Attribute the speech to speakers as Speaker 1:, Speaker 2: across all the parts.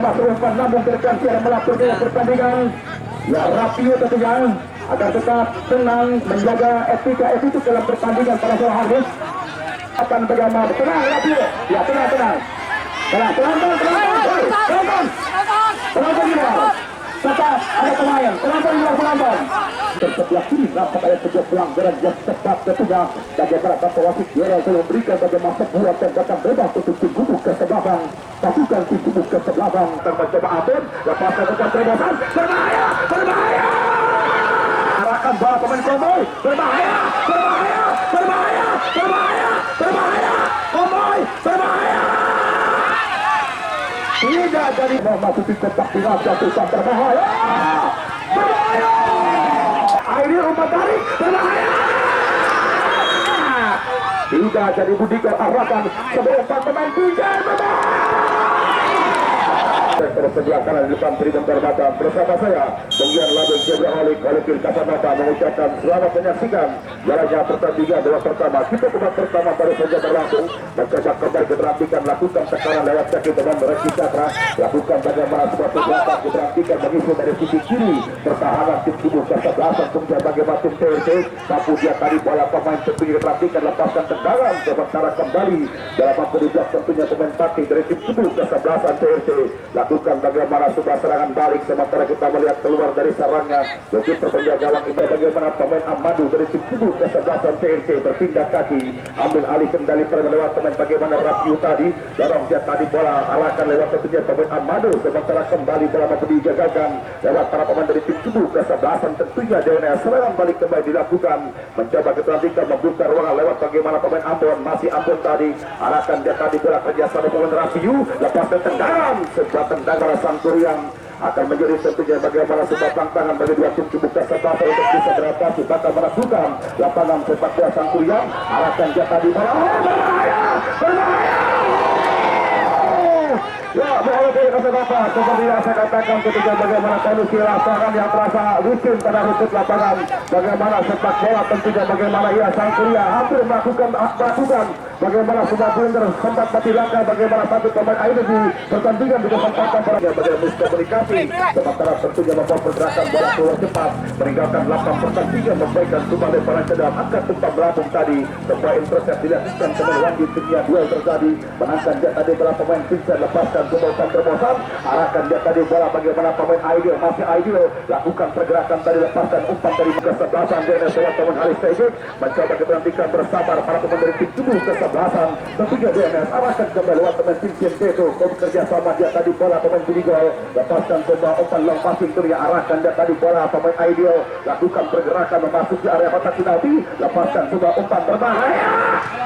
Speaker 1: Masukkan namun berganti yang melakukan pertandingan. Ya Rapio tentunya agar tetap tenang menjaga etika dalam pertandingan pada sore hari. Akan bagaimana? Tenang Rapio. Ya tenang. Tenang. Tetap ada pemain. Penonton. Tersebelah kiri nampak ada sebuah pelanggaran yang tepat tentunya. Bagaimana tanpa wasit Gerald memberikan bagaimana sebuah tembakan bebas untuk tim gugus ke sebelah. Pasukan tim gugus ke sebelah. Tercoba Abon. Lepaskan untuk terobosan. Berbahaya. Arahkan bola pemain Konvoy. Berbahaya. Konvoy. Berbahaya. Tidak jadi memasuki kotak penalti susah berbahaya. Akhirnya umpan tarik berbahaya. Tidak jadi Budikar arahkan sebelum pemain Pinjai Persediaan kanan di depan tribun Permata bersama saya Bengkian Labeng Jebraholic Oleh Kacamata mengucapkan selamat menyaksikan jalannya pertandingan dua pertama. Kita babak pertama baru saja berlangsung. Mencoba kembali diperhatikan lakukan tekanan lewat kaki dengan Reki Cakra. Lakukan bagaimana sebuah belakang diperhatikan mengisi dari sisi kiri pertahanan tim tubuh kesebelasan kemudian bagaimana tim TRT. Mampu dia tadi bola pemain tentunya diperhatikan lepaskan tendangan sementara kembali dalam mampu diblok tentunya pemain Pati dari tim tubuh kesebelasan TRT. Lakukan bagaimana sebuah serangan balik sementara kita melihat keluar dari sarangnya begitu penjaga gawang itu bagaimana pemain Amadu dari tim tubuh kesebelasan TNT berpindah kaki ambil alih kendali lewat pemain bagaimana Rapiu tadi dorong dia tadi bola alahkan lewat tentunya pemain Amadu sementara kembali bola mampu digagalkan lewat para pemain dari tim tubuh kesebelasan tentunya DNS serangan balik kembali dilakukan mencoba keterhentikan membuka ruangan lewat bagaimana pemain Ambon masih Ambon tadi arahkan dia tadi bola kerjasama pemain Rapiu lepaskan tendangan sebuah tendangan Sangkuriang akan menjadi tentunya bagaimana sebuah tantangan bagi dua tim tubuh kesebelasan untuk bisa beradaptasi bakal menentukan lapangan sepak bola Sangkuriang arahkan dia tadi bola berbahaya. Ya, mohon kesempatan seperti yang saya katakan ketika bagaimana kondisi lapangan yang terasa licin pada rumput lapangan. Bagaimana sepak bola tentunya bagaimana ia Sangkuriang hampir melakukan bagaimana sudah blunder sempat mati langkah bagaimana satu pemain akhirnya di pertandingan di kesempatan bagaimana miskomunikasi sementara tentunya membuat pergerakan bola keluar cepat meninggalkan lapang pertandingan memberikan kembali para cedera angkat tempat melambung tadi sebuah intercept dilakukan kemudian di timnya duel terjadi menangkan dia tadi bola pemain Vincent lepaskan terobosan arahkan dia tadi bola bagaimana pemain Aidil masih Aidil lakukan pergerakan tadi lepaskan umpan dari kesebelasan DNS lewat pemain Haris Taifik mencoba keberhentikan bersabar para pemain dari tim tubuh kesebelasan tentunya DNS arahkan kembali lewat pemain Vincent Beto bekerja sama dia tadi bola pemain Bunigol lepaskan coba umpan long passing itu dia arahkan dia tadi bola pemain Aidil lakukan pergerakan memasuki area kotak penalti lepaskan coba umpan berbahaya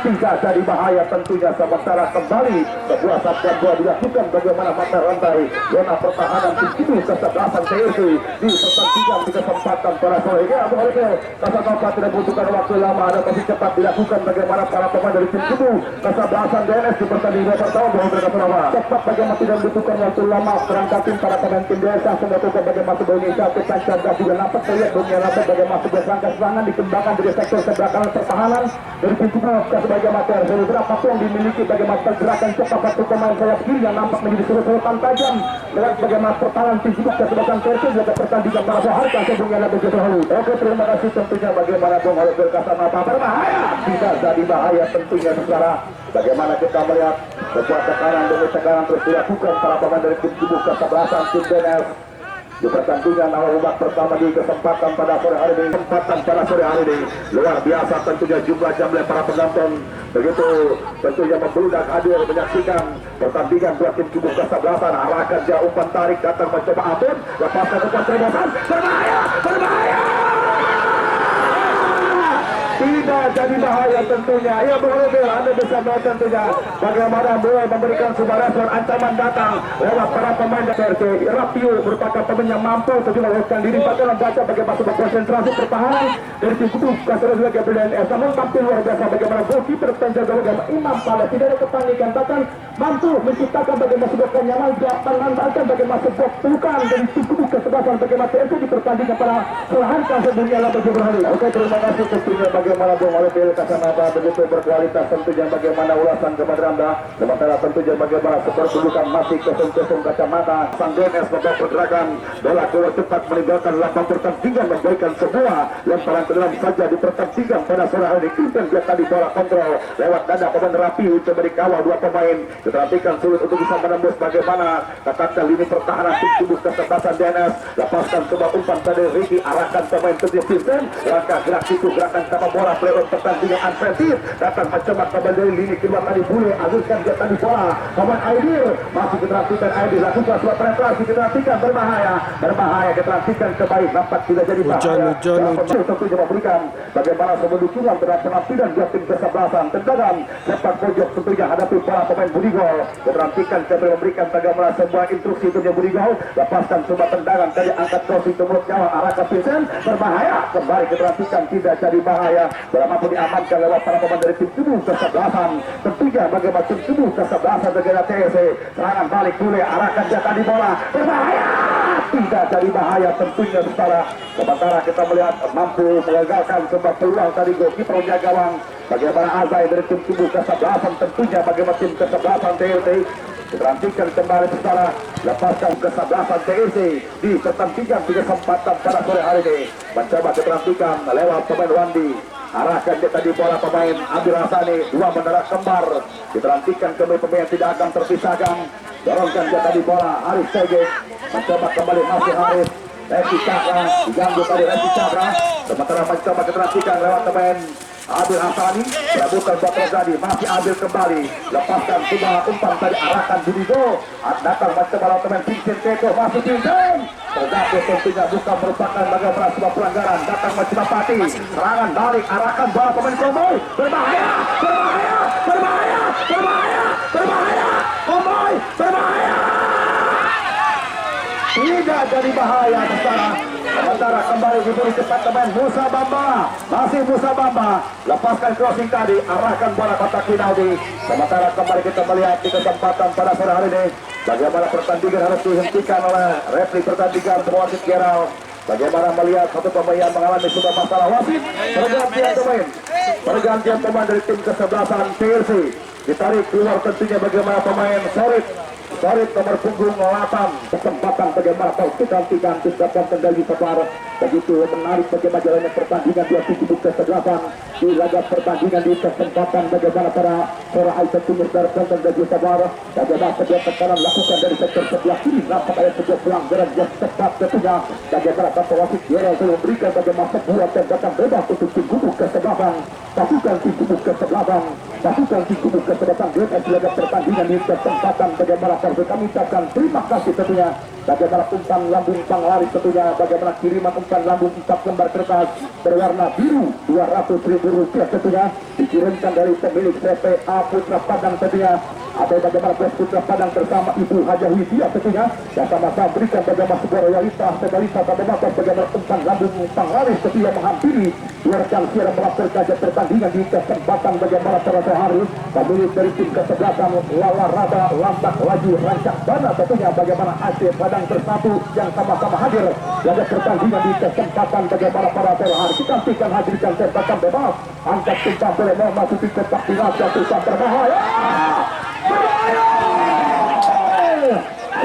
Speaker 1: tidak jadi bahaya tentunya sementara kembali sebuah sabdan bola dilakukan bagaimana mata rantai zona pertahanan tim tubuh kesebelasan TRT di pertandingan di kesempatan para sore ini Kasanopa tidak membutuhkan waktu lama ada tapi cepat dilakukan bagaimana para pemain dari tim tubuh kesebelasan DNS di pertandingan pertama bahwa mereka selama cepat bagaimana tidak membutuhkan waktu lama perangkatin para pemain tim DNS yang membutuhkan bagaimana sebuah inisiatif dan cerdas juga nampak terlihat dunia nampak bagaimana sebuah serangan dikembangkan dari sektor sebelah pertahanan dari tim tubuh sebagai materi beberapa yang dimiliki bagaimana pergerakan cepat satu pemain sayap kiri yang nampak menjadi surutan tajam lewat bagaimana pertahanan tim tubuh kesebelasan TRT juga pertandingan para harga sebelumnya lebih dahulu. Oke, terima kasih tentunya bagaimana Bung Halil Berkasanapa berbahaya tidak jadi bahaya tentunya secara bagaimana kita melihat sebuah tekanan demi tekanan terus dilakukan para pemain dari tim tubuh kesebelasan tim DNS di pertandingan awal babak pertama di kesempatan pada sore hari ini luar biasa tentunya jumlah jumlah para penonton begitu tentunya membludak hadir menyaksikan pertandingan dua tim tubuh kesebelasan arahkan dia umpan tarik datang mencoba Abon lepaskan umpan terobosan berbahaya tidak jadi bahaya tentunya. Ya boleh Anda bisa melihat tentunya bagaimana mulai memberikan sebuah respon ancaman datang lewat para pemain TRT. Rapiu merupakan pemain yang mampu untuk melakukan diri pada membaca bagaimana sebuah konsentrasi pertahanan dari tim tubuh kasar sebagai BNS. Namun tampil luar biasa bagaimana goalkeeper penjaga bagaimana Imam Pala tidak ada kepanikan bahkan mampu menciptakan bagaimana sebuah kenyamanan mengantarkan bagaimana sebuah pelukan dari tim tubuh kesebelasan bagaimana TRT di pertandingan para selahan kasar dunia lalu berhari. Oke, terima kasih tentunya bagaimana bergabung oleh PL Kasanaba begitu berkualitas tentunya bagaimana ulasan kepada Anda. Sementara tentunya bagaimana skor kedudukan masih 0-0 kacamata. Sang DNS babak pergerakan bola keluar cepat meninggalkan lapang pertandingan memberikan sebuah lemparan ke dalam saja di pertandingan pada sore hari ini. Clinton dia tadi bola kontrol lewat dada pemain Rapi coba dikawal dua pemain. Diperhatikan sulit untuk bisa menembus bagaimana katakan lini pertahanan tim tubuh kesebelasan DNS. Lepaskan coba umpan tadi Ricky arahkan pemain Teddy Vincent. Langkah gerak itu gerakan tanpa bola playoff pertandingan unfriendly datang mencoba kembali dari lini kedua tadi Bule alurkan dia tadi bola pemain Aidil masih keteratikan Aidil lakukan sebuah penetrasi keteratikan berbahaya keteratikan kembali nampak tidak jadi bahaya. Tentunya memberikan bagaimana sebuah dukungan terhadap penampilan dua tim kesebelasan. Tendangan sepak pojok tentunya hadapi para pemain Budigol. Keteratikan kembali memberikan bagaimana sebuah instruksi tentunya Budigol lepaskan sebuah tendangan tadi angkat crossing ke mulut gawang arah ke Vincent berbahaya kembali keteratikan tidak jadi bahaya bola mampu diamankan lewat para pemain dari tim tubuh kesebelasan. Tentunya bagaimana tim tubuh kesebelasan negara TSC serangan balik Bule arahkan dia tadi bola berbahaya tidak jadi bahaya tentunya sementara kita melihat mampu mengagalkan sebuah peluang tadi goalkeeper menjaga gawang bagaimana Azai dari tim tubuh kesebelasan tentunya bagaimana tim kesebelasan TSC diperhentikan kembali secara lepaskan kesebelasan TSC di pertandingan di kesempatan pada sore hari ini mencoba diperhentikan lewat pemain Wandi arahkan dia tadi bola pemain Amir Hasani dua menara kembar diperhentikan kembali pemain tidak akan terpisahkan dorongkan dia tadi bola Haris Tege mencoba kembali masih Haris Resi Cakra diganggu tadi Resi Cakra sementara mencoba diperhentikan lewat pemain Adil Hasani melakukan buat terjadi masih Adil kembali lepaskan sebuah umpan tadi arahkan Budigo datang mencoba teman Vincent Teko masih Vincent terjatuh tentunya bukan merupakan bagaimana sebuah pelanggaran datang mencoba Pati serangan balik arahkan bola pemain Komboy berbahaya Komboy berbahaya tidak jadi bahaya sementara kembali diberi cepat teman Musa Bamba masih Musa Bamba lepaskan crossing tadi arahkan bola kotak penalti sementara kembali kita melihat di kesempatan pada sore hari ini bagaimana pertandingan harus dihentikan oleh referee pertandingan wasit Gerald bagaimana melihat satu pemain yang mengalami sebuah masalah wasit pergantian pemain dari tim kesebelasan TSC ditarik keluar tentunya bagaimana pemain Sorit nomor punggung 8 kesempatan bagaimana kau gantikan tindakan kendali sebar begitu menarik bagaimana jalannya pertandingan dua tim tubuh kesebelasan di laga pertandingan di kesempatan bagaimana para Aisyah Timur dari kendali sebar bagaimana sebuah tekanan lakukan dari sektor sebelah kiri nampak ada sebuah pelanggaran yang tepat tentunya bagaimana tanpa wasit Gerald memberikan bagaimana sebuah tembakan bebas untuk tim tubuh kesebelasan pasukan tim tubuh kesebelasan di laga pertandingan di kesempatan bagaimana kami ucapkan terima kasih tentunya bagaimana umpan lambung panglaris tentunya bagaimana kiriman umpan lambung 4 lembar kertas berwarna biru 200.000 rupiah tentunya dikirimkan dari pemilik CPA Putra Padang tentunya atau bagaimana Bos Putra Padang bersama Ibu Haja Widya tentunya yang sama-sama berikan bagaimana sebuah royalitas bagaimana umpan lambung panglaris tentunya menghampiri rekan siaran melakukan kajian pertandingan di kesempatan bagaimana pada hari pemilik dari tim kesebelasan Lala Raba Lambak Laju Rancak Bana tentunya bagaimana Aceh Padang Bersatu yang sama-sama hadir laga pertandingan di kesempatan bagaimana pada hari kita nantikan hadirkan tembakan bebas angkat tumpah boleh memasuki kotak penalti tumpah berbahaya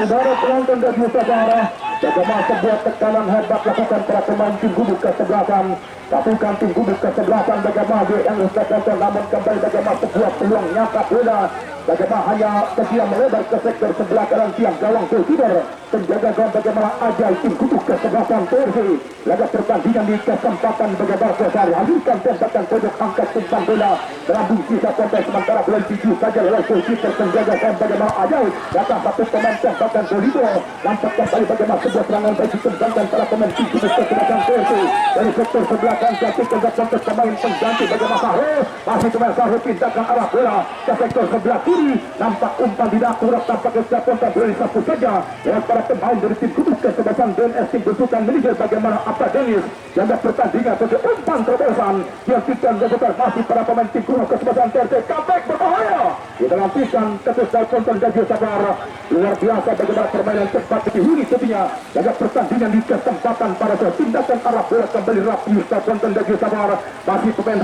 Speaker 1: saudara penonton dan saudara bagaimana sebuah tekanan hebat lakukan para pemain tim gubuk kesebelasan pasukan tim gubuk kesebelasan bagaimana dia yang dilakukan namun kembali bagaimana sebuah peluang nyata bola bagaimana hanya kesia melebar ke sektor sebelah kanan tiang gawang goalkeeper penjaga gawang bagaimana ajal tim gubuk kesebelasan TSC laga pertandingan di kesempatan bagaimana Kosari hadirkan tembakan pojok angkat tumpan bola berambung sisa kontes sementara bola tuju saja oleh goalkeeper penjaga gawang bagaimana ajal datang satu pemain tembakan Bolido nampak kembali bagaimana sebuah serangan bagi tembangkan para pemain tim gubuk kesebelasan TSC dari sektor sebelah kanan jatuh ke kontes pemain pengganti bagaimana Sahru masih pemain Sahru pindahkan arah bola ke sektor sebelah kiri, nampak umpan tidak akurat, tampak kesiapan beri sapu saja lewat para pemain dari tim Kudus kesebelasan DNS tim bentukan manajer bagaimana Apa Dennis jaga pertandingan sebagai umpan terobosan diaktifkan sebentar masih para pemain tim Kudus kesebelasan TRT comeback berbahaya dilantikan ketus dari konten Gajil Sabar luar biasa bagaimana permainan cepat dihuni tentunya jaga pertandingan di kesempatan para tindakan arah bola kembali Rapiu dari konten Gajil Sabar masih pemain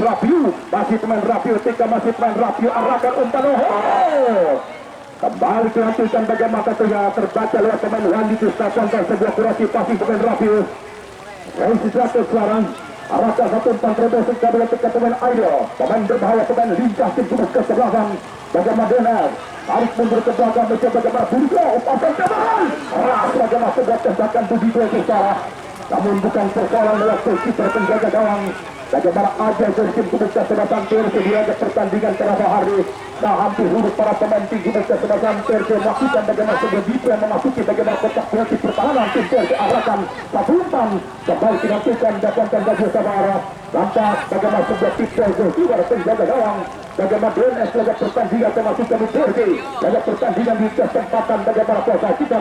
Speaker 1: Rapiu ketika masih pemain Rapiu arahkan umpan kembali dilantikan bagaimana terbaca lewat pemain Wandi Kristason dan sebuah kurasi pasing pemain Rapiu Raisi Jatuh sekarang arahkan satu umpan terobosan ketika pemain Aida pemain berbahaya pemain lincah tim Kudus kesebelasan bagaimana Dennis harus mundur ke belakang mencoba bagaimana Budiko umpan kebaran keras bagaimana sebuah tembakan Budiko itu salah namun bukan persoalan lewat kiper penjaga gawang bagaimana aja dari tim Kudus kesebelasan TRC dilaga pertandingan terasa hari hampir huruf para pemain tim Kudus kesebelasan TRC melakukan bagaimana sebuah Budiko yang memasuki bagaimana kotak kreatif pertahanan tim TRC arahkan satu umpan kembali dilakukan dakwaan Gajil Sabar lantas bagaimana sebuah kiper keluar penjaga gawang bagaimana DNS laga pertandingan termasuk kami TRC laga pertandingan di kesempatan bagaimana kuasa kita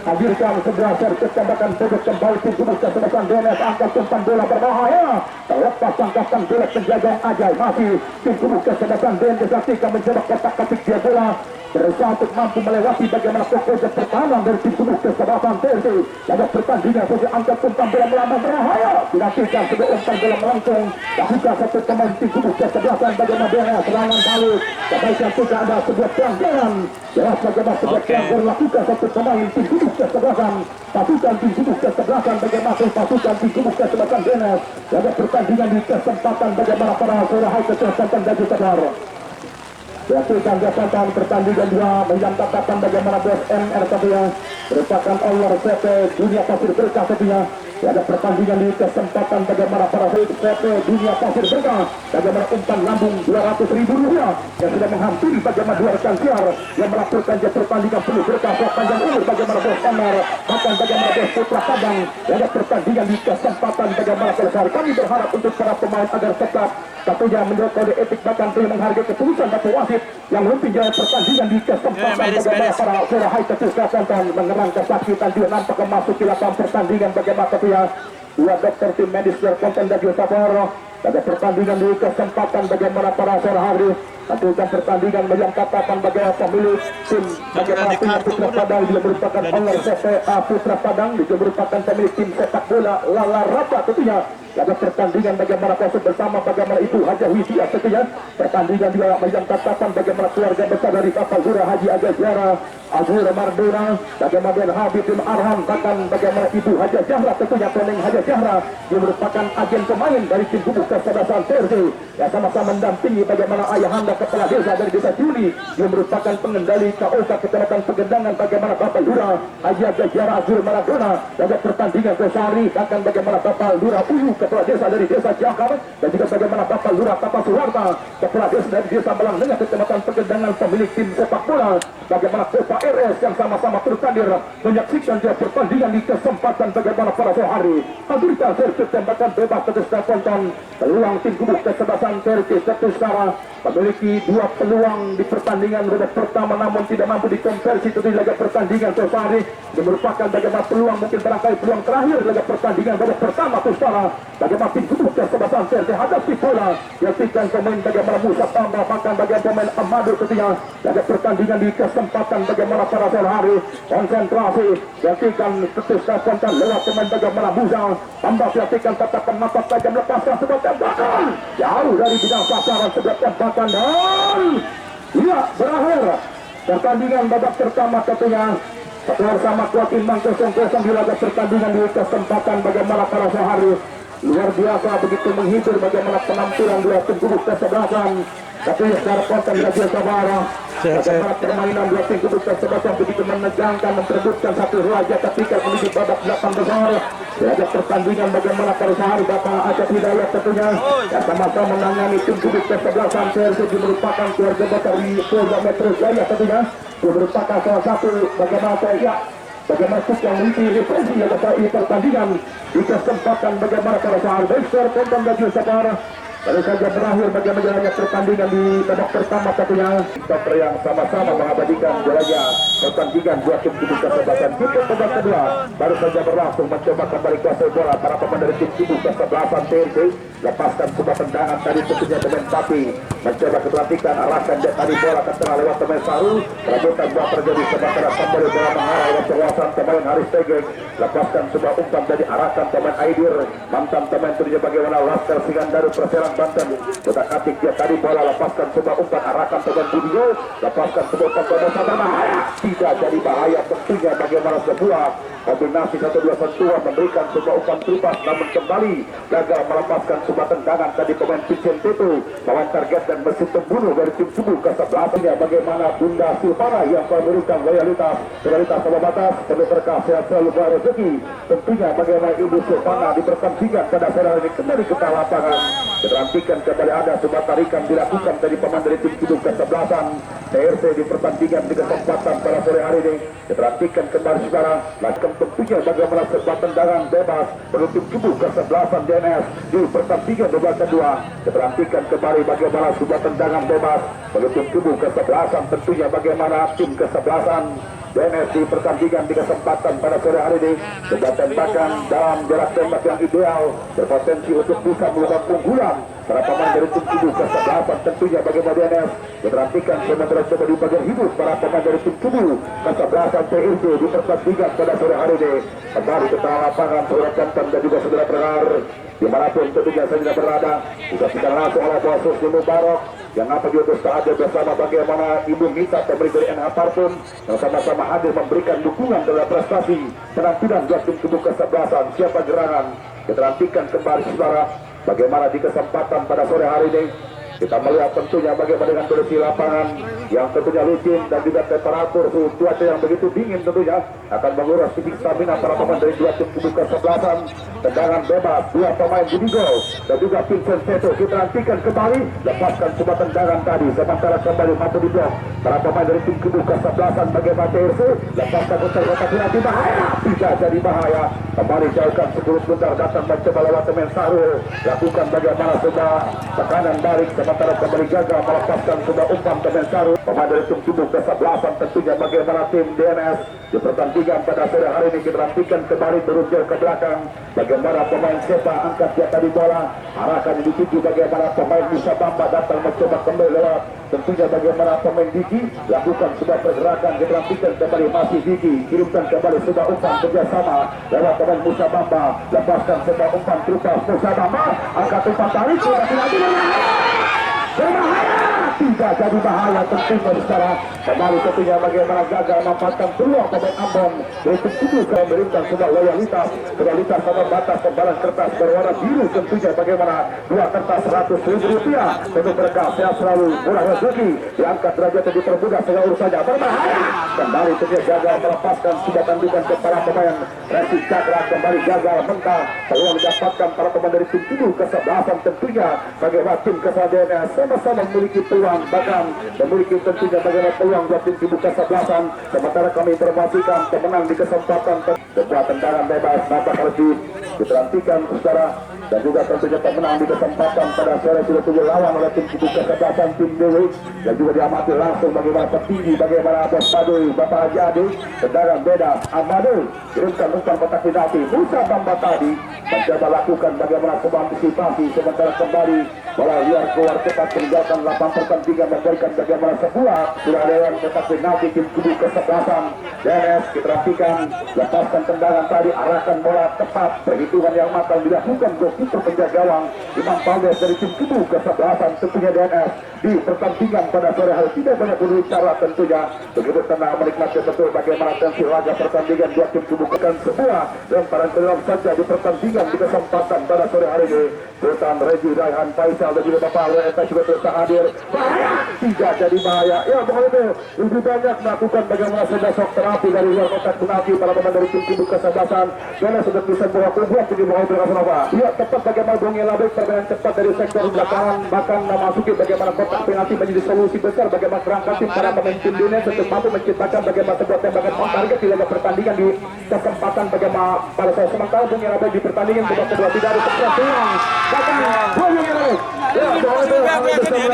Speaker 1: hadirkan sebuah servis tembakan bodok kembali tim Kudus kesebelasan DNS angkat umpan bola berbahaya terlepas angkatan bola penjaga yang ajaib masih tim Kudus kesebelasan DNS disaksikan mencoba kotak-katik dia bola berusaha untuk mampu melewati bagaimana fokus pertahanan dari tim Kudus kesebelasan TRC laga pertandingan sesuai angkat umpan bola melambung berbahaya dilakukan sebuah umpan bola melengkung lakukan satu pemain tim Kudus kesebelasan bagaimana DNS serangan balik kebaikan juga ada sebuah pelanggaran jelas bagaimana sebuah pelanggaran lakukan satu pemain tim Kudus kesebelasan pasukan tim Kudus kesebelasan bagaimana pasukan tim Kudus kesebelasan DNS laga pertandingan di kesempatan bagaimana para surahai kesempatan Gajil Sabar dilakukan kesempatan pertandingan dua menjangkapkan bagaimana bos MRTB yang merupakan owner CP Dunia Pasir Berkah tentunya ada pertandingan di kesempatan bagaimana para CP Dunia Pasir Berkah bagaimana umpan lambung Rp200.000 yang sudah menghampiri bagaimana dua rekan siar yang melakukan pertandingan penuh berkah panjang umur bagaimana bos MR bahkan bagaimana bos Putra Padang ada pertandingan di kesempatan bagaimana selesai kami berharap untuk para pemain agar tetap tentunya menurut kode etik bahkan yang menghargai keputusan batu wasit yang lebih jalan pertandingan di kesempatan bagaimana para surahai kesempatan mengerang kesakitan juga nampak memasuki lapangan pertandingan bagaimana tentunya dua dokter tim medis dari konten Gajil Sabar pada pertandingan di kesempatan bagaimana para surahai lakukan pertandingan yang katakan bagaimana pemilik tim bagaimana punya Putra Padang dia merupakan owner CPA Putra Padang dia merupakan pemilik tim sepak bola Lala Rapa tentunya laga pertandingan bagaimana proses bersama bagaimana itu Haji Widya tentunya pertandingan juga yang katakan bagaimana keluarga besar dari Kapal Zura Haji Aga Zahra Azur Mardona bagaimana dan Habib bin Arham bahkan bagaimana ibu Haji Zahra tentunya Peneng Haji Zahra dia merupakan agen pemain dari tim Kudus kesebelasan TRC yang sama-sama mendampingi bagaimana ayahanda kepala desa dari desa Juli dia merupakan pengendali KOK kecamatan Pegendangan bagaimana Bapak Lurah Haji Aga Zahra Azur Mardona laga pertandingan Besari bahkan bagaimana Bapak Lurah Uyu kepala desa dari desa Jakar dan juga bagaimana Bapak Lurah Tapa Suwarta kepala desa dari desa Belang Tengah kecamatan Pegendangan pemilik tim sepak bola bagaimana Kota RS yang sama-sama terhadir menyaksikan dia pertandingan di kesempatan bagaimana para sehari hadirkan servis tembakan bebas ketika tonton peluang tim Kudus kesebelasan TRC secara memiliki dua peluang di pertandingan babak pertama namun tidak mampu dikonversi itu di laga pertandingan sehari yang merupakan bagaimana peluang mungkin barangkali peluang terakhir laga pertandingan babak pertama Pusara bagaimana tim Kudus kesebelasan TRC hadapi bola diaktifkan pemain bagaimana Musa Tambah bahkan bagaimana pemain Amadu ketika laga pertandingan di kesempatan bagaimana para sehari konsentrasi diaktifkan ketika konten lewat pemain bagaimana Musa Tambah diaktifkan tatapan mata tajam lepaskan sebuah tembakan jauh dari bidang sasaran sebuah tembakan dan ya berakhir pertandingan babak pertama tentunya skor sama kuat imbang 0-0 di laga pertandingan di kesempatan bagaimana para sehari luar biasa begitu menghibur bagaimana penampilan dua tim Kudus kesebelasan tapi secara konten Gajil Sabar bagaimana permainan dua tim Kudus kesebelasan begitu menegangkan memperebutkan satu raja ketika menuju babak 8 besar laga pertandingan bagaimana para sehari Bapak Acap Hidayat tentunya yang sama-sama menangani tim Kudus kesebelasan TRC merupakan keluarga besar di Polda Metro Jaya tentunya merupakan salah satu bagaimana saya bagaimana klub yang memiliki referensi yang besar di pertandingan di kesempatan bagaimana para sehari besar konten Gajil Sabar Baru saja berakhir bagaimana jalannya pertandingan di babak pertama satunya. Dokter yang sama-sama mengabadikan jalannya pertandingan dua tim kubu kesebelasan. Kita babak kedua baru saja berlangsung, mencoba kembali kuasai bola para pemain dari tim kubu kesebelasan TNT. Lepaskan sebuah tendangan tadi tentunya pemain Pati mencoba keperhatikan arahkan dia tadi bola ke tengah lewat pemain Saru. Kerabutan bola terjadi sementara kembali bola mengarah lewat kawasan pemain Haris Tegek. Lepaskan sebuah umpan dari arahkan pemain Aidir, mantan pemain tentunya bagaimana Laskar Singandaru Perseran Banten. Sudah katik dia tadi bola, lepaskan sebuah umpan arahkan pemain Budio, lepaskan sebuah umpan pemain berbahaya, tidak jadi bahaya tentunya bagaimana sebuah kombinasi 1-2 sentuhan memberikan sebuah umpan terupas, namun kembali gagal melepaskan sebuah tendangan tadi pemain Vincent Teto lawan target dan mesin pembunuh dari tim kubu kesebelasannya. Bagaimana Bunda Silvana yang memberikan loyalitas sama batas penuh berkah sehat selalu rezeki. Tentunya bagaimana Ibu Silvana di pertandingan pada sore hari ini kembali ke lapangan. Diperhatikan kembali ada sebuah tarikan dilakukan dari pemain dari tim kubu kesebelasan TRC di pertandingan di kesempatan pada sore hari ini. Diperhatikan kembali sekarang lakukan tentunya bagaimana sebuah tendangan bebas menutup kubu kesebelasan DNS di pertandingan babak kedua. Diperhatikan kembali bagaimana sebuah tendangan bebas menutup kubu kesebelasan tentunya bagaimana tim kesebelasan DNS di pertandingan di kesempatan pada sore hari ini. Sebuah tembakan dalam jarak tembak yang ideal berpotensi untuk bisa melakukan keunggulan para pemain dari tim kubu kesebelasan tentunya bagaimana DNS. Diperhatikan sementara coba di bagian hidup para pemain dari tim kubu kesebelasan TRC di pertandingan pada sore hari ini. Kembali ke tengah lapangan saudara Jantan dan juga saudara pendengar dimanapun tentunya saya tidak berada, disaksikan langsung oleh Bos Husni Mubarak yang apa juga hadir bersama bagaimana Ibu Mita pemberi dari NH Parfum yang sama-sama hadir memberikan dukungan dalam prestasi penampilan dua tim kubu kesebelasan siapa gerangan. Kita nantikan kembali saudara bagaimana di kesempatan pada sore hari ini. Kita melihat tentunya bagaimana dengan kondisi lapangan yang tentunya licin dan juga temperatur suhu cuaca yang begitu dingin tentunya akan menguras fisik stamina para pemain dari dua tim kubu kesebelasan. Tendangan bebas dua pemain Budigo dan juga Vincent Seto. Kita nantikan kembali lepaskan sebuah tendangan tadi sementara kembali mampu diblok para pemain dari tim kubu kesebelasan bagaimana TRC. Lepaskan kotak penalti bahaya, tidak jadi bahaya. Kembali jauhkan 10 meter datang mencoba lewat pemain Sarul, lakukan bagaimana sebuah tekanan balik sementara kembali gagal melepaskan sebuah umpan pemain Sarul. Pemain dari tim kubu kesebelasan tentunya bagaimana tim DNS di pertandingan pada sore hari ini. Kita nantikan kembali berujar ke belakang bagaimana pemain Sepa angkat dia tadi bola arahkan dituju bagaimana pemain Musa Bamba datang mencoba kembali lewat tentunya bagaimana pemain Diki lakukan sebuah pergerakan. Kita nantikan kembali masih Diki kirimkan kembali sebuah umpan kerjasama lewat pemain Musa Bamba, lepaskan sebuah umpan terupas Musa Bamba angkat umpan tarik berbahaya, tidak jadi bahaya tentunya secara kembali tentunya bagaimana gagal memanfaatkan peluang pemain Ambon dari tim kubu memberikan sebuah loyalitas sama batas pembalas kertas berwarna biru tentunya bagaimana dua kertas Rp100.000 penuh berkah sehat selalu murah rezeki diangkat derajat dan dipermudah segala urusannya berbahaya kembali tentunya gagal melepaskan sebuah tandukan ke para pemain Resi Cakra kembali gagal mental peluang didapatkan para pemain dari tim kubu kesebelasan tentunya bagaimana tim kesebelasan sama-sama memiliki peluang bahkan memiliki tentunya bagaimana peluang buat tim kubu kesebelasan. Sementara kami informasikan pemenang di kesempatan sebuah tendangan bebas nampak harus diperhatikan secara dan juga tentunya pemenang di kesempatan pada sore sudah tujuh lawan oleh tim kubu kesebelasan tim Dewi dan juga diamati langsung bagaimana petinggi bagaimana Bos Baduy Bapak Haji Adi tendangan bebas Amadu kirimkan umpan kotak penalti Musa Bamba tadi mencoba lakukan bagaimana sebuah antisipasi sementara kembali bola liar keluar cepat meninggalkan lapang pertandingan memberikan bagaimana sebuah sudah ada yang kotak penalti tim kubu kesebelasan DNS. Kita perhatikan lepaskan tendangan tadi arahkan bola tepat perhitungan yang matang dilakukan goalkeeper penjaga gawang Imam Paldes dari tim kubu kesebelasan tentunya DNS di pertandingan pada sore hari tidak banyak berbicara tentunya begitu tenang menikmati betul bagaimana tensi laga pertandingan dua tim kubu kan sebuah lemparan kelam saja di pertandingan di kesempatan pada sore hari ini. Sultan Regi Raihan Faisal dan juga Bapak Reta juga terus hadir bahaya tidak jadi bahaya ya begitu lebih banyak melakukan bagaimana sebesok terapi dari luar kotak penalti para pemain dari tim kubu kesebelasan karena sudah bisa bola kubuat di bawah Nova ya tepat bagaimana Bung Elabek permainan cepat dari sektor belakangan bahkan memasuki bagaimana kotak penalti menjadi solusi besar bagaimana kerangka tim para pemain tim dunia untuk mampu menciptakan bagaimana sebuah tembakan on target di laga pertandingan di kesempatan bagaimana pada saat sementara Bung Elabek di pertandingan babak kedua tidak ada peluang bahkan Bung Elabek Ya, bola itu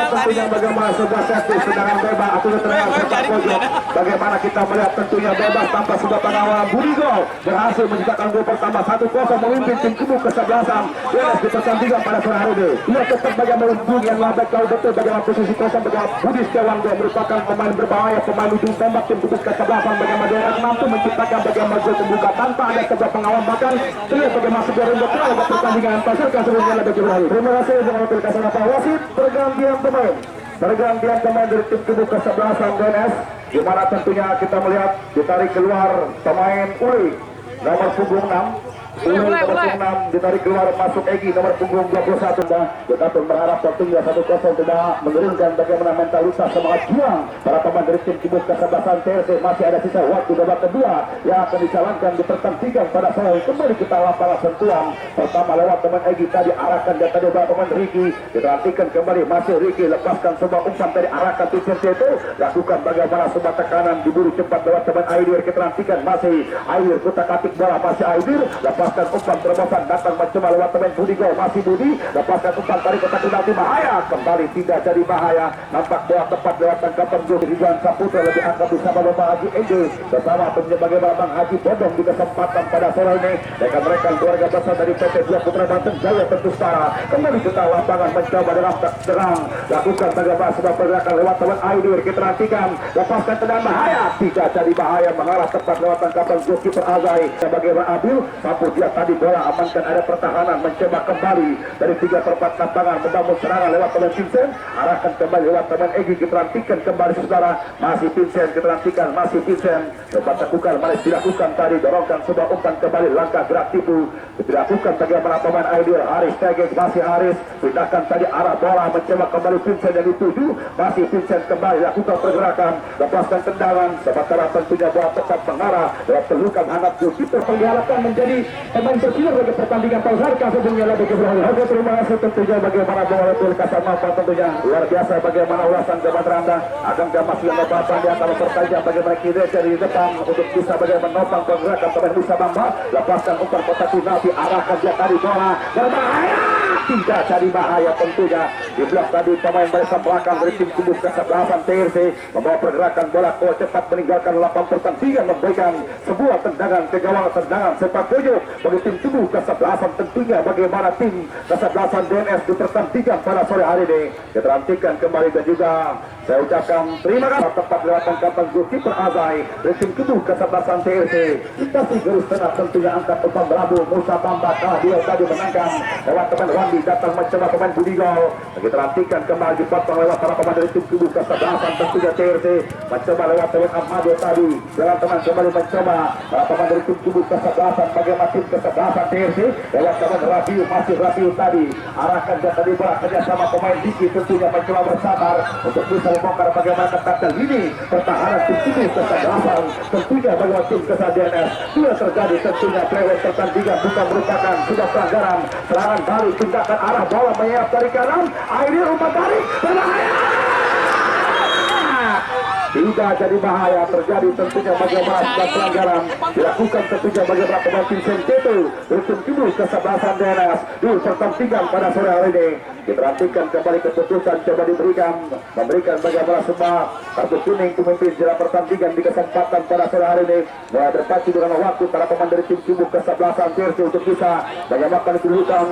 Speaker 1: tentunya bagaimana sebelah satu sedangkan bebas atau terang sepak pojok. Bagaimana kita melihat tentunya bebas tanpa sebuah pengawalan. Budigo berhasil menciptakan gol pertama 1-0 memimpin tim kubu kesebelasan. Dennis di pertandingan pada sore hari ini. Ia tetap bagaimana melindungi yang labak tahu betul bagaimana posisi kosong bagaimana Budi Setiawan merupakan pemain berbahaya, pemain ujung tombak tim kubu kesebelasan. Bagaimana dia mampu menciptakan bagaimana gol pembuka tanpa ada sebuah pengawalan, bahkan terlihat bagaimana sebuah ronde terakhir pertandingan pasirkan sebelumnya lebih berakhir. Terima kasih dengan pilkada apa wasit pergantian pemain. Pergantian pemain dari tim kubu kesebelasan DNS, di mana tentunya kita melihat ditarik keluar pemain Uli nomor punggung 6. Nomor punggung 6 ditarik keluar, masuk Egi nomor punggung 21. Kita pun berharap tentunya 1-0 tidak menurunkan bagaimana mentalitas semangat juang para pemain dari tim kubu kesebelasan TRC. Masih ada sisa waktu babak kedua yang akan dijalankan di pertandingan pada sore. Kembali kita lapangan sentuhan pertama lewat teman Egi tadi arahkan dan tadi pemain Ricky diperhatikan kembali, masih Ricky lepaskan sebuah umpan dari arahkan Vincent itu, lakukan bagaimana sebuah tekanan diburu cepat lewat teman Aidir. Kita nantikan masih Aidir kutak-atik bola, masih Aidir lepaskan umpan terobosan datang mencoba lewat teman Budigo, masih Budi lepaskan umpan dari kotak penalti bahaya, kembali tidak jadi bahaya. Nampak bola tepat lewat tangkapan Ridwan Saputra lebih angkat bersama Bapak Haji Ende bersama bagaimana Bang Haji Bodong di kesempatan pada sore ini. Rekan-rekan keluarga besar dari PT Dua Putra Banten Jaya tentu setara kembali kita lapangan mencoba dengan terang lakukan bagaimana sebuah pergerakan lewat teman Aidir. Kita nantikan lepaskan tendangan bahaya, tidak jadi bahaya, mengarah tepat lewat tangkapan goalkeeper Azai bagaimana Abil mampu dia tadi bola amankan, ada pertahanan mencoba kembali dari 3/4 lapangan membangun serangan lewat teman Vincent, arahkan kembali lewat teman Egi. Kita nantikan kembali saudara, masih Vincent, kita nantikan masih Vincent coba tegukan, masih dilakukan tadi dorongkan sebuah umpan kembali, langkah gerak tipu dilakukan bagaimana pemain Aidir. Haris Tegek, masih Haris pindahkan tadi arah bola mencoba kembali Vincent yang dituju, masih Vincent kembali lakukan pergerakan lepaskan tendangan sementara tentunya bola tetap mengarah lewat pelukan anak kita diharapkan menjadi pemain tersier bagi pertandingan Pausarka sebelumnya lebih berakhir. Oke, terima kasih tentunya bagaimana bola itu Kasamafa tentunya luar biasa bagaimana ulasan jabat Anda akan masih yang lebaran dia kalau bertajam bagaimana kira dari depan untuk bisa bagaimana menopang pergerakan pemain bisa Bamba lepaskan umpan kotak penalti arahkan dia tadi bola berbahaya, tidak jadi bahaya tentunya di blok tadi pemain barisan belakang dari tim kubu kesebelasan TRC membawa pergerakan bola cepat meninggalkan lapang pertandingan memberikan sebuah tendangan ke gawang, tendangan sepak pojok bagi tim kubu kesebelasan. Tentunya bagaimana tim kesebelasan DNS di pertandingan pada sore hari ini kita nantikan kembali dan juga saya ucapkan terima kasih tepat lewat tangkapan goalkeeper Azai dari tim kubu kesebelasan TRC. Dikasih garis tengah tentunya angkat umpan Berabu Musa Bamba dia tadi menangkan lewat teman Wandi datang mencoba pemain Budigo. Kita nantikan kembali dipotong lewat para pemain dari tim kubu kesebelasan tentunya TRC mencoba lewat teman Ahmad tadi dengan teman kembali mencoba para pemain dari tim kubu kesebelasan bagaimana tim kesebelasan TRC lewat teman Rabiu, masih Rabiu tadi arahkan dan tadi bola kerjasama pemain Diki tentunya mencoba bersabar untuk bisa membongkar bagaimana ketat ini pertahanan tim kubu kesebelasan. Tentunya bagaimana tim kesebelasan DNS sudah terjadi tentunya lewat pertandingan bukan merupakan sudah pelanggaran serangan balik tindakan arah bola menyerap dari kanan akhirnya umpan tarik berbahaya, tidak jadi bahaya terjadi tentunya bagaimana sebuah pelanggaran dilakukan tentunya bagaimana pemain Vincent Ketu untuk kubu kesebelasan DNS di pertandingan pada sore hari ini. Kita perhatikan kembali keputusan coba memberikan bagaimana semua kartu kuning pemimpin jelang pertandingan di kesempatan pada sore hari ini mulai berpacu dengan waktu para pemain dari tim kubu kesebelasan TRC untuk bisa bagaimana kedudukan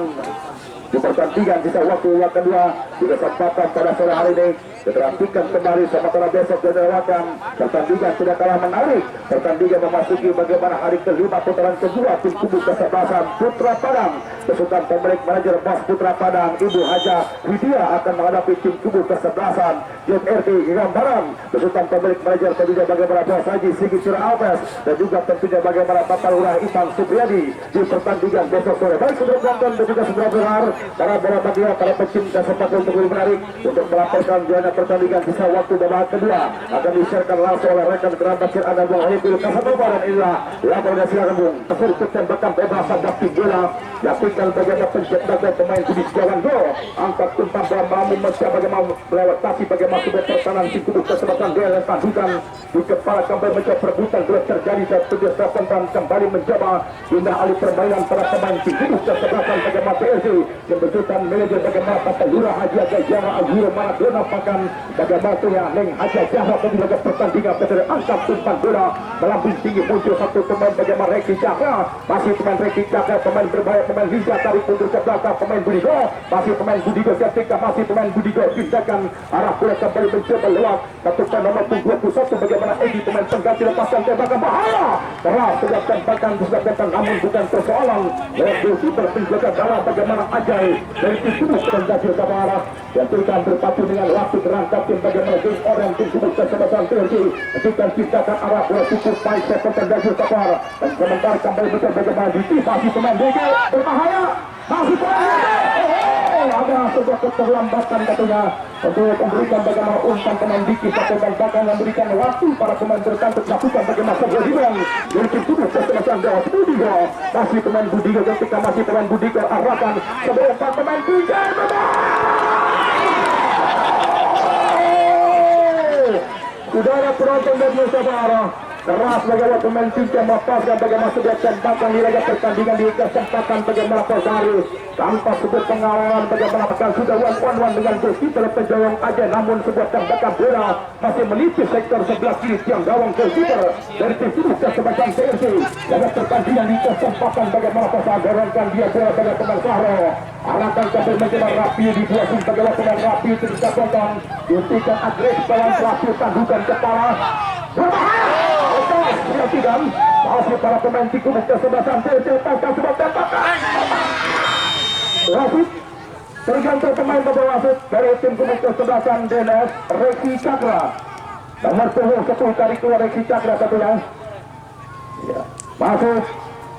Speaker 1: di pertandingan sisa waktu yang kedua di kesempatan pada sore hari ini. Diperhatikan kembali sementara besok dilewatkan pertandingan sudah kalah menarik. Pertandingan memasuki bagaimana hari kelima putaran kedua tim kubu kesebelasan Putra Padang besutan pemilik manajer Bas Putra Padang Ibu Haja Widya akan menghadapi tim kubu kesebelasan JRT Gambaran besutan pemilik manajer tentunya bagaimana Bos Haji Sigi Sira Alves dan juga tentunya bagaimana Bapak Lurah Ipan Supriyadi di pertandingan besok sore. Baik saudara penonton dan juga saudara berhar para bola bagia para pecinta sepak bola untuk menarik untuk melaporkan jalannya pertandingan sisa waktu babak kedua akan disiarkan langsung oleh rekan kerabat Anda Bung Haipil Kasatova dan inilah laporan silakan Bung. Terus tembakan bebas Sabda Bola Yakinkan bagaimana penjaga pemain di jalan gol. Angkat umpan bola mampu mencoba bagaimana melewati bagaimana sebuah pertahanan tim kubu kesempatan dia dan tandukan di kepala kembali mencoba perebutan telah terjadi satu dia dan kembali mencoba pindah alih permainan para pemain tim kubu kesempatan bagaimana PSC kebetulan manajer bagaimana Bapak Lurah Haji Jara Azura mana dona pakan bagaimana tu yang Neng Haji Jara bagi laga pertandingan pada angkat umpan bola melambung tinggi muncul satu pemain bagaimana Reki Cakra masih pemain Reki Cakra pemain berbahaya pemain Liza tarik mundur ke belakang pemain Budigo masih pemain Budigo ketika masih pemain Budigo tindakan arah bola kembali mencoba lewat satu pemain nomor 21 bagaimana Edi pemain pengganti lepaskan tembakan bahaya keras sudah tembakan namun bukan persoalan lewat goalkeeper penjaga gawang bagaimana Ajay dari tim Kubus dan Jajil Sabara yang berikan berpatu dengan waktu berangkat tim bagaimana tim orang tim Kubus dan Sebasar TRC ketika ciptakan arah bola cukup baik seperti Jajil Sabara dan sementara kembali betul bagaimana masih pemain DG berbahaya masih ada sebuah keterlambatan katanya untuk memberikan bagaimana umpan pemain Diki satu dan bahkan memberikan waktu para pemain berkantuk lakukan bagaimana sebuah hiburan dari tim Kubus dan Sebasar Budigo masih pemain Budigo ketika masih pemain Budigo arahkan sebuah umpan pemain Budigo udara penonton dan Nusabara keras bagaimana pemain Cincang melepaskan bagaimana sebuah tembakan di laga pertandingan di kesempatan bagaimana Posari tanpa sebuah pengalaman bagaimana akan sudah one-on-one dengan goalkeeper penjawang aja namun sebuah tembakan bola masih menipis sektor sebelah kiri tiang gawang goalkeeper dari tim Kubus Sebasar TRC laga pertandingan di kesempatan bagaimana Posari dorongkan dia bola bagaimana pemain Sahro arahkan sampai menjelang Rapi di dua tim bagaimana pemain Rapi ketika potong dihentikan agresif lawan Rapi tandukan kepala berbahaya perhatikan masih para pemain di Kubus Sebasar TRC pasang sebuah tembakan wasit tergantung pemain bawa wasit dari tim Kubus Sebasar DNS Reki Cakra nomor 10 tarik keluar Reki Cakra satunya ya masuk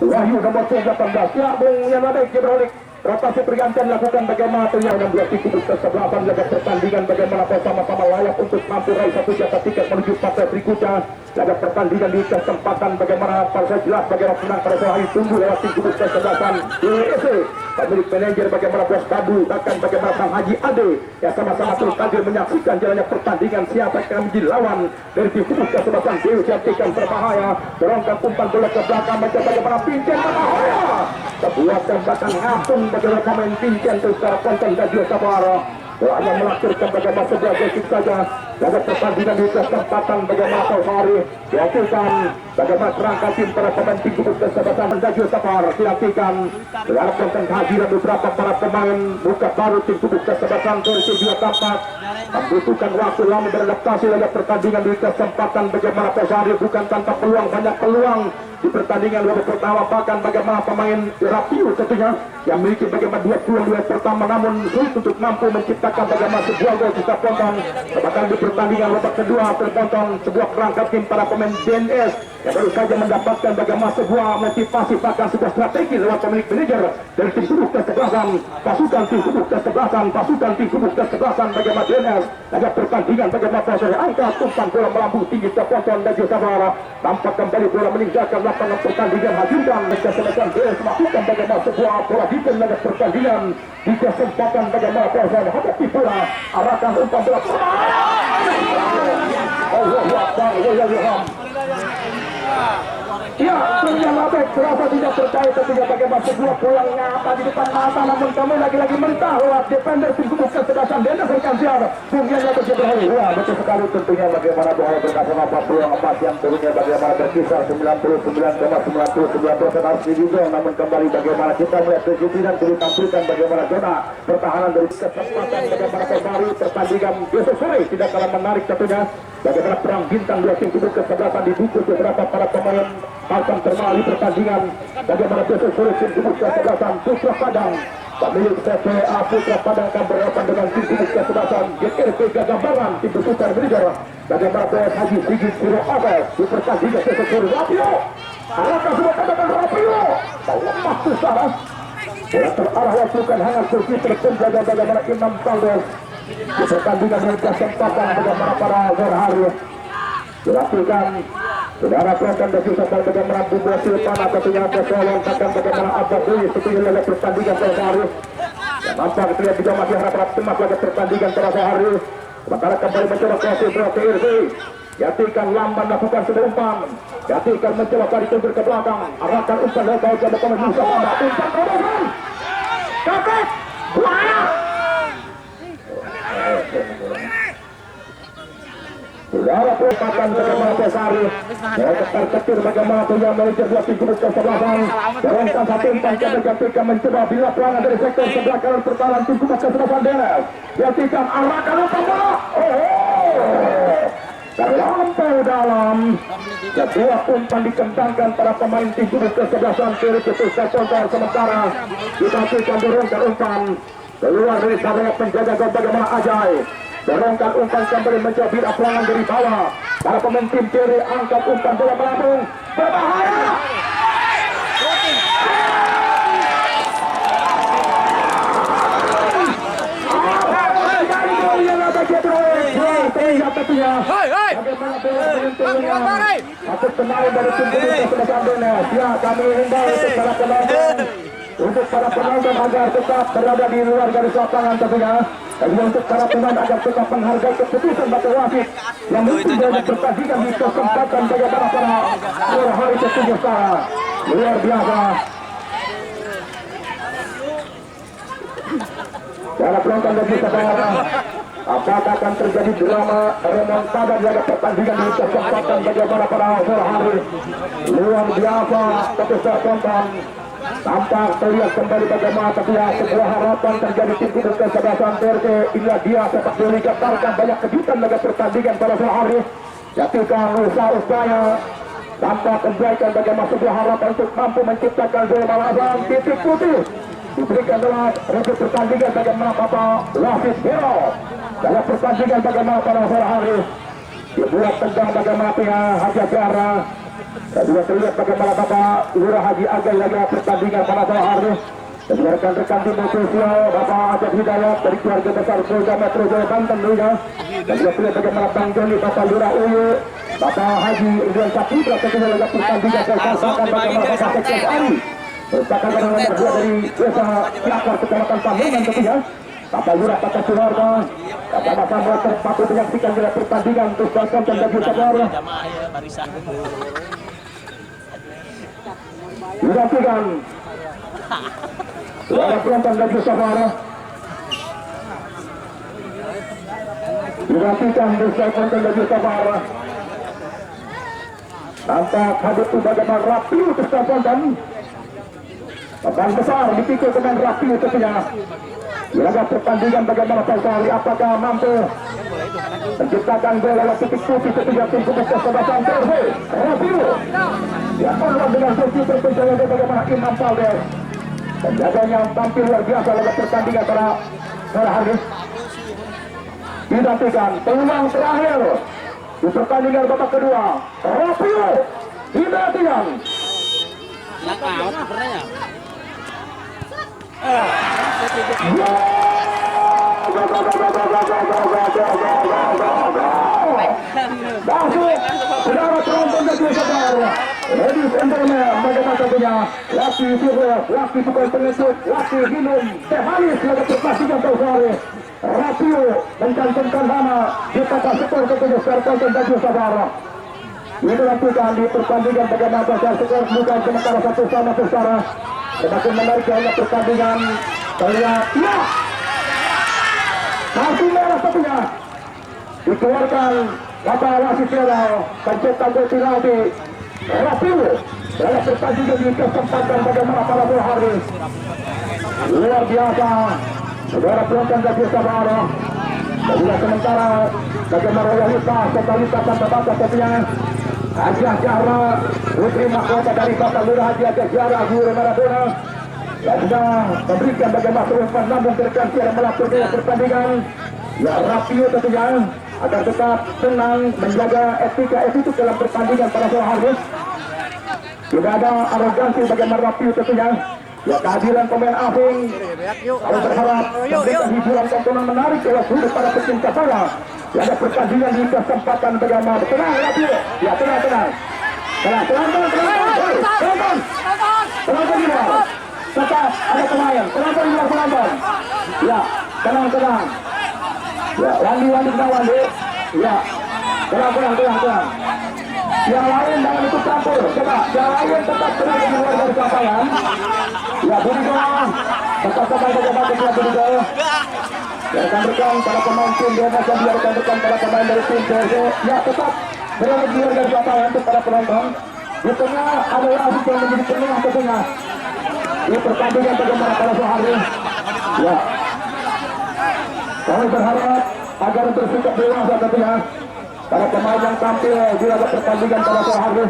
Speaker 1: Wahyu nomor 18 ya Bung Yanadek Jibralik rotasi pergantian lakukan bagaimana yang membuat tim Kubus Sebasar laga pertandingan bagaimana sama-sama layak untuk mampu raih satu jatah tiket menuju partai berikutnya laga pertandingan di kesempatan bagaimana partai jelas bagaimana menang pada sore hari tunggu lewat tim Kubus Sebasar DSC pemilik manajer bagaimana Bos Babu bahkan bagaimana Sang Haji Ade yang sama-sama terus hadir menyaksikan jalannya pertandingan siapa yang akan menjadi lawan dari tim Kubus Sebasar DSC yang berbahaya dorongkan umpan bola ke belakang mencoba bagaimana pincin berbahaya sebuah tembakan ngapung bagaimana pemain pincin itu secara konten dan juga Sabara hanya melakukan bagaimana sebuah gosip saja laga pertandingan di kesempatan bagaimana Posari dihasilkan bagaimana kerangka tim para pemain tim Kubus Sebasar menjadi Safar dilakukan dalam konten kehadiran beberapa para pemain buka baru tim Kubus Sebasar versi 2 tampak membutuhkan waktu lama beradaptasi laga pertandingan di kesempatan bagaimana Posari bukan tanpa peluang banyak peluang di pertandingan laga pertama bahkan bagaimana pemain Rapiu tentunya yang memiliki bagaimana 2 peluang pertama namun sulit untuk mampu menciptakan bagaimana sebuah gol kita tonton bahkan di pertandingan babak kedua tertonton sebuah kerangka tim para pemain DNS yang baru saja mendapatkan bagaimana sebuah motivasi bahkan sebuah strategi lewat pemilik manajer dari tim Kubus Sebasar pasukan tim Kubus Sebasar pasukan tim Kubus Sebasar bagaimana DNS laga pertandingan bagaimana Posari angkat umpan bola melambung tinggi tertonton dan juga Sabara tampak kembali bola meninggalkan lapangan pertandingan hadirkan kesempatan DNS melakukan bagaimana sebuah bola defense laga pertandingan di kesempatan bagaimana Posari hadapi bola arahkan umpan bola ya, ternyata baik terasa tidak percaya ketika bagaimana sebuah bola nyata di depan mata namun kami lagi-lagi mentah lewat defender tim Kubus Sebasar DNS rekan siapa kemudian lalu berhari wah betul sekali tentunya bagaimana bola berkasar 44 yang turunnya bagaimana berkisar 99,99% harus dijual namun kembali bagaimana kita melihat kejutan ditampilkan bagaimana zona pertahanan dari kesempatan bagaimana Posari pertandingan besok sore tidak kalah menarik tentunya bagaimana perang bintang dua tim Kubus Sebasar didukung beberapa para pemain akan termali pertandingan bagaimana besok sore tim Kubus Sebasar Putra Padang pemilik PPA Putra Padang akan berhadapan dengan tim Kubus Sebasar GRP Gagambaran tim berputar berjarak bagaimana PS Haji Sigit Siro Abel di pertandingan besok sore Rapio arahkan semua tembakan Rapio lepas susah bola terarah lakukan hangat kursi terpenjaga bagaimana Imam Saldes di pertandingan dengan kesempatan bagaimana para Zorhari dilakukan Saudara penonton dan juga bagaimana Bunda Silvana tentunya keselontatan bagaimana Abad Dwi tentunya laga pertandingan terasa hari. Yang nampak terlihat juga masih harap-harap cemas laga pertandingan terasa hari. Sementara kembali mencoba crossing berarti Irzi. Jatikan lamban lakukan sudah umpan. Jatikan mencoba tadi tunjuk ke belakang. Arahkan umpan lebar ke depan Musa Lama. Umpan terobosan. Kakek. Buaya. Saudara perempatan bagaimana Pesari. Ketar-ketir bagaimana punya manajer dua tim ke sebelahan. Dorongkan satu umpan ke Jatikan mencoba bila pelangan dari sektor sebelah kanan pertahanan tim ke sebelahan Dennis. Jatikan arahkan umpan bola. Terlampau dalam. Kedua umpan dikentangkan para pemain tim ke sebelahan kiri ketuskan kontra sementara. Jatikan dorongkan umpan keluar dari sayap penjaga gol bagaimana Ajay. Dorongkan umpan kembali mencoba bila pelangan dari bawah. Para pemain tim kiri angkat umpan bola melambung. Berbahaya. Satu pemain dari tim Dennis. Ya, kami himbau untuk para penonton, untuk para penonton agar tetap berada di luar garis lapangan tentunya. Dan untuk para pemain agar tetap menghargai keputusan batu wasit yang mungkin dari pertandingan di kesempatan bagaimana para hari ke-7 luar biasa. Para penonton dan saudara, apakah akan terjadi drama remontada di laga pertandingan di kesempatan bagaimana para hari luar biasa ketika tonton. Tampak terlihat kembali bagaimana sebuah harapan terjadi tim ke kesebelasan TRT. Inilah dia sepak bola getarkan banyak kejutan laga pertandingan pada sore hari. Jatikan usaha-usahanya tampak kebaikan bagaimana sebuah harapan untuk mampu menciptakan gol balasan. Titik putih diberikan dalam review pertandingan bagaimana Bapak Wasit Hero. Dalam pertandingan bagaimana pada sore hari dibuat tegang bagaimana pihak Haji Tiara. Dan juga terlihat bagaimana Bapak Lurah Haji Agai lagi pertandingan pada sore hari. Dan juga rekan-rekan tim sosial Bapak Ajat Hidayat dari keluarga besar Polda Metro Jaya Banten juga. Dan juga terlihat bagaimana Bang Joni, Bapak Lurah Uyu, Bapak Haji Ridwan Saputra tentunya lagi pertandingan tersaksikan bagaimana Bapak Sekres Ari. Merupakan nomor 2 dari desa Kelakar Kecamatan Pamengan tentunya. Bapak Lurah Bapak Suharto, Bapak Samuel terpatu menyaksikan dalam pertandingan untuk tonton dan bagi sabar. Digantikan suara penonton dan sabar. Digantikan dengan penonton dan sabar. Tampak hadir bagaimana rapi untuk tonton. Papan besar dipikul dengan rapi tentunya. Laga pertandingan bagaimana Faisal, apakah mampu menciptakan gol lewat titik putih ketiga tim ke sebelahan TRT. Rapiu diapalah dengan sesi terpenjaga bagaimana Imam Paldes. Penjaganya tampil luar biasa laga pertandingan pada sore hari. Digantikan peluang terakhir di pertandingan babak kedua. Rapiu digantikan. Saudara penonton dan saudara, ladies and gentlemen, bagaimana tentunya laki sukses, laki tukang pengecut, laki minum teh manis laga pertandingan sore. Rapiu mencantumkan nama di papan skor ke-7 tonton dan saudara. Ini dilakukan di pertandingan bagaimana pasal skor bukan sementara 1-1 saudara. Semakin menarik dalam pertandingan. Terlihat, ya, masih merah tentunya. Dikeluarkan Bapak Wasit Hero, pencetak gol penalti. Rapiu dalam pertandingan di kesempatan bagaimana pada sore hari. Luar biasa. Saudara penonton dan sabar. Dan juga sementara bagaimana realitas totalitas tanpa batas tentunya. Haji Jahra, putri mahkota dari Bapak Lurah Haji Jahra Guru Maradona. yang sudah memberikan bagaimana umpan lambung terganti yang melakukan pertandingan. Ya, Rapiu tentunya agar tetap tenang menjaga etika attitude dalam pertandingan pada sore hari. Tidak ada arogansi bagaimana Rapiu tentunya. Ya, kehadiran pemain asing kalau berharap memberikan hiburan tontonan menarik oleh seluruh para pecinta bola. Ya, ada pertandingan di kesempatan bagaimana tenang Rapiu. Ya, tenang. Penonton di luar. Tetap ada pemain. Penonton di luar penonton. Ya, tenang. Ya, Wandi kena Wandi. Ya, tenang. Yang lain jangan ikut campur. Coba, yang lain tetap berada di luar dari lapangan. Ya, Budigo. Tetap bagaimana Budigo. Ya, rekan-rekan para pemain tim DMS dan juga rekan-rekan para pemain dari tim CRC. Ya, tetap berada di luar dari lapangan untuk para penonton. Di tengah ada wasit yang menjadi penengah tentunya. Di pertandingan bagaimana pada sore hari. Ya, kami berharap agar bersikap dewasa tentunya. Para pemain yang tampil di laga pertandingan pada sore hari.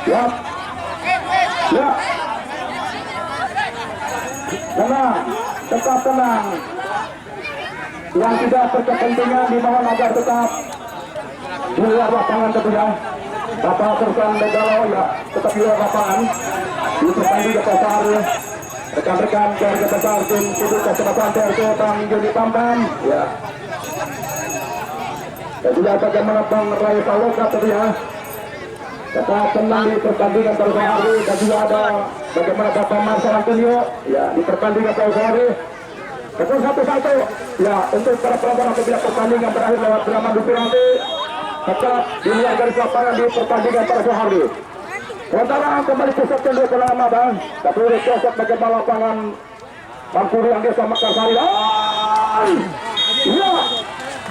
Speaker 1: Ya. Tenang, tetap tenang. Yang tidak berkepentingan dimohon agar tetap di luar lapangan tentunya. Bapak Sersan Negalo ya tetap di luar lapangan. Di pertandingan pada sore hari. Rekan-rekan keluarga besar tim Kudus Kecamatan TRC Bang Joni Pampan ya. Dan juga bagaimana Bang Rai Paloka tentunya. Tetap tenang di pertandingan pada sore hari. Dan juga ada bagaimana Bapak Marcel Antonio ya di pertandingan pada sore hari. Skor 1-1 ya untuk para penonton apabila pertandingan berakhir lewat drama adu penalti. Tetap di luar garis lapangan di pertandingan pada sore hari. Sementara kembali pusat kedua selama bang, tapi pusat bagaimana lapangan Mangkuri yang desa Mekarsari. Ya,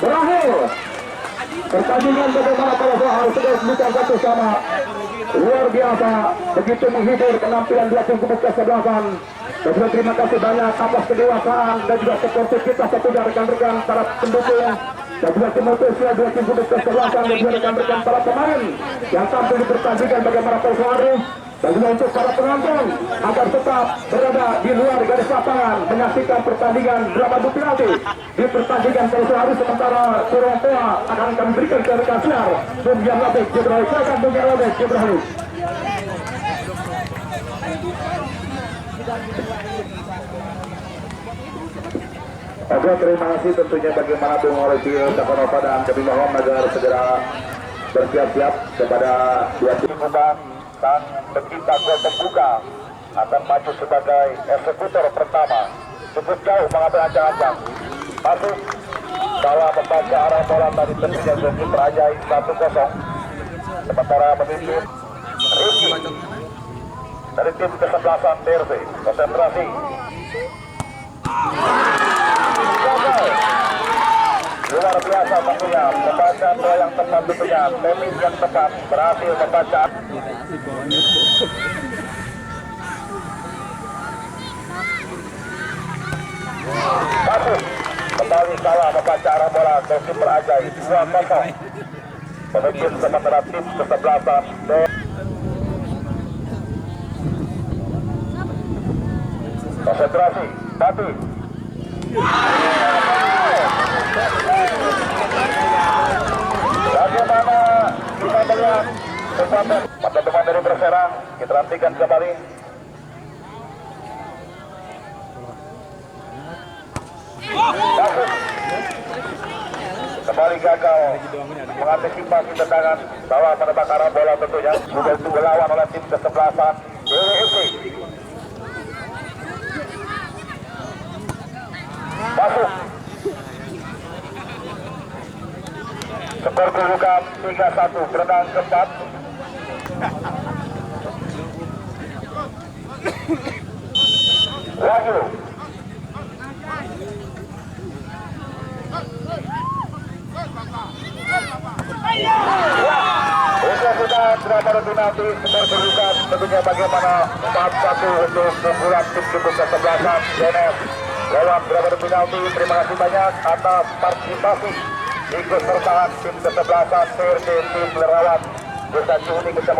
Speaker 1: berakhir. Pertandingan bagaimana pada sore hari sudah bukan satu sama. Luar biasa, begitu menghibur penampilan dua tim Kudus kesebelasan. Dan juga terima kasih banyak atas kedewasaan dan juga sportivitas satunya rekan-rekan para pendukung. Dan juga kemudian dua tim Kudus kesebelasan dan juga rekan-rekan para pemain yang tampil di pertandingan bagaimana pada sore hari. Dan juga untuk para penonton agar tetap berada di luar garis lapangan menyaksikan pertandingan drama adu penalti di pertandingan pada sore hari. Sementara Torontoa akan kami berikan ke rekan siar Bung Labek Jibril. Silakan Bung Labek Jibril. Oke, terima kasih tentunya bagaimana Bung Olivia Sakonova dan kami mohon agar segera bersiap-siap kepada dua tim Kubang dan pecinta gol pembuka akan maju sebagai eksekutor pertama. Cukup jauh mengambil ancang-ancang. Masuk salah membaca arah bola tadi tentunya Zoki Perajai 1-0. Sementara memimpin Riki dari tim kesebelasan TRC. Konsentrasi. Luar biasa tentunya membaca bola yang tepat tentunya. Temis yang tepat berhasil membaca. Masuk kembali salah membaca arah bola. Zoki Perajai 2-0. Pemimpin sementara tim kesebelasan. Konsentrasi, Batu. Bagaimana kita melihat teman-teman dari Berserang, kita nantikan kembali. Batu. Kembali gagal mengantisipasi tendangan bawah menebak arah bola tentunya. Sudah dilawan oleh tim kesebelasan DWFC. Masuk. Skor kedudukan 3-1, berenang keempat. Wahyu. Sudah drama penalti, skor kedudukan tentunya bagaimana 4-1 untuk keunggulan tim Kudus kesebelasan DNS. Lewat drama penalti, terima kasih banyak atas partisipasi ikut sertaan tim kesebelasan TRC tim Lerawan Desa Ciuni Kecamatan